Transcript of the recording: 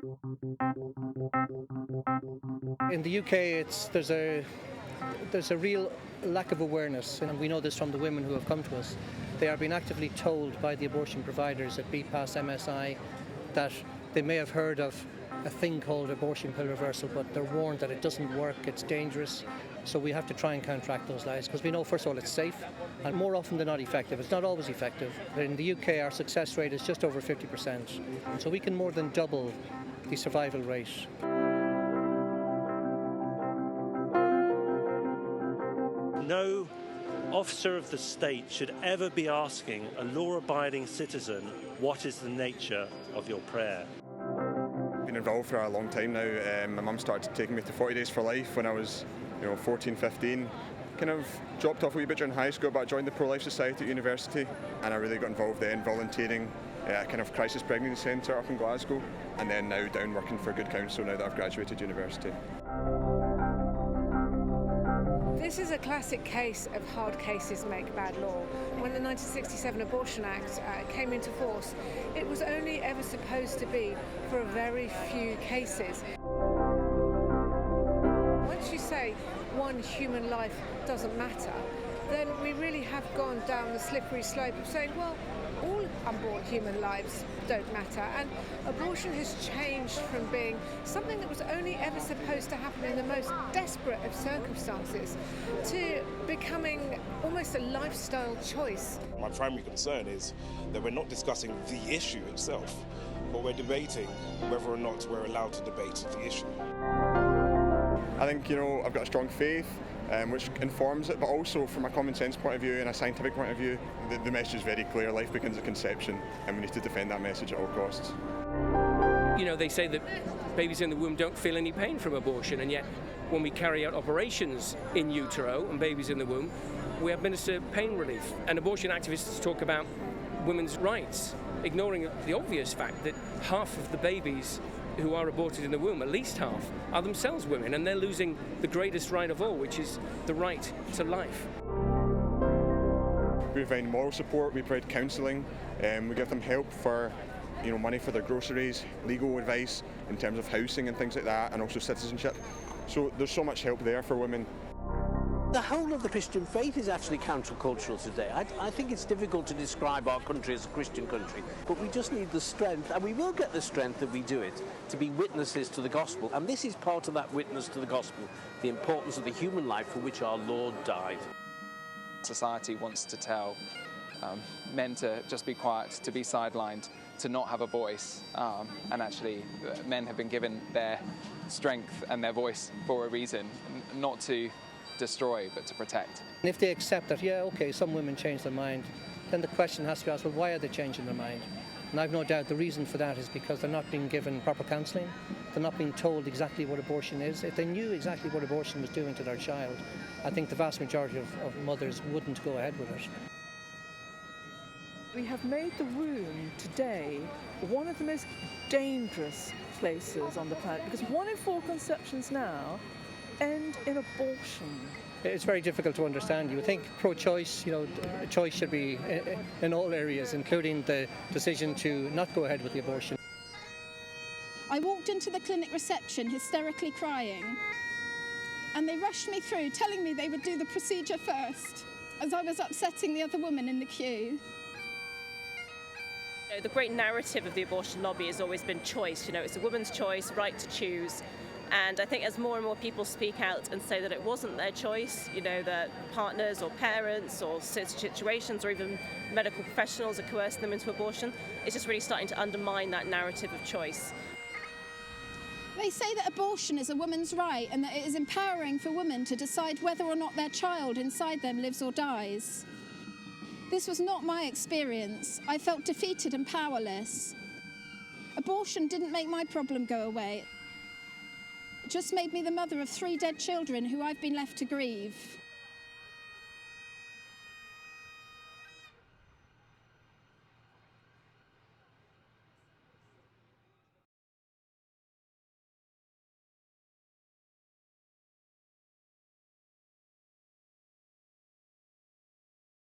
In the UK, there's a real lack of awareness, and we know this from the women who have come to us. They are being actively told by the abortion providers at BPAS, MSI, that they may have heard of a thing called abortion pill reversal, but they're warned that it doesn't work, it's dangerous. So we have to try and counteract those lies, because we know, first of all, it's safe, and more often than not effective. It's not always effective. But in the UK, our success rate is just over 50%. So we can more than double the survival rate. No officer of the state should ever be asking a law-abiding citizen, what is the nature of your prayer? Been involved for a long time now. My mum started taking me to 40 Days for Life when I was 14, 15. Kind of dropped off a wee bit during high school, but I joined the Pro-Life Society at university, and I really got involved then, volunteering at a kind of crisis pregnancy centre up in Glasgow, and then now down working for Good Counsel now that I've graduated university. This is a classic case of hard cases make bad law. When the 1967 Abortion Act came into force, it was only ever supposed to be for a very few cases. Once you say one human life doesn't matter, then we really have gone down the slippery slope of saying, well, all unborn human lives don't matter. And abortion has changed from being something that was only ever supposed to happen in the most desperate of circumstances to becoming almost a lifestyle choice. My primary concern is that we're not discussing the issue itself, but we're debating whether or not we're allowed to debate the issue. I think, I've got a strong faith, which informs it, but also from a common sense point of view and a scientific point of view, the message is very clear. Life begins at conception, and we need to defend that message at all costs. They say that babies in the womb don't feel any pain from abortion, and yet when we carry out operations in utero and babies in the womb, we administer pain relief. And abortion activists talk about women's rights, ignoring the obvious fact that half of the babies who are aborted in the womb, at least half, are themselves women, and they're losing the greatest right of all, which is the right to life. We provide moral support, we provide counselling, we give them help for money for their groceries, legal advice in terms of housing and things like that, and also citizenship. So there's so much help there for women. The whole of the Christian faith is actually countercultural today. I think it's difficult to describe our country as a Christian country, but we just need the strength, and we will get the strength if we do it, to be witnesses to the gospel. And this is part of that witness to the gospel, the importance of the human life for which our Lord died. Society wants to tell men to just be quiet, to be sidelined, to not have a voice, and actually men have been given their strength and their voice for a reason, not to destroy but to protect. And if they accept that, some women change their mind, then the question has to be asked, well, why are they changing their mind? And I've no doubt the reason for that is because they're not being given proper counselling, they're not being told exactly what abortion is. If they knew exactly what abortion was doing to their child, I think the vast majority of mothers wouldn't go ahead with it. We have made the womb today one of the most dangerous places on the planet, because 1 in 4 conceptions now end in abortion. It's very difficult to understand. You would think pro-choice, choice should be in all areas, including the decision to not go ahead with the abortion. I walked into the clinic reception hysterically crying, and they rushed me through, telling me they would do the procedure first, as I was upsetting the other woman in the queue. The great narrative of the abortion lobby has always been choice. It's a woman's choice, right to choose. And I think as more and more people speak out and say that it wasn't their choice, that partners or parents or situations or even medical professionals are coercing them into abortion, it's just really starting to undermine that narrative of choice. They say that abortion is a woman's right and that it is empowering for women to decide whether or not their child inside them lives or dies. This was not my experience. I felt defeated and powerless. Abortion didn't make my problem go away. It just made me the mother of 3 dead children who I've been left to grieve.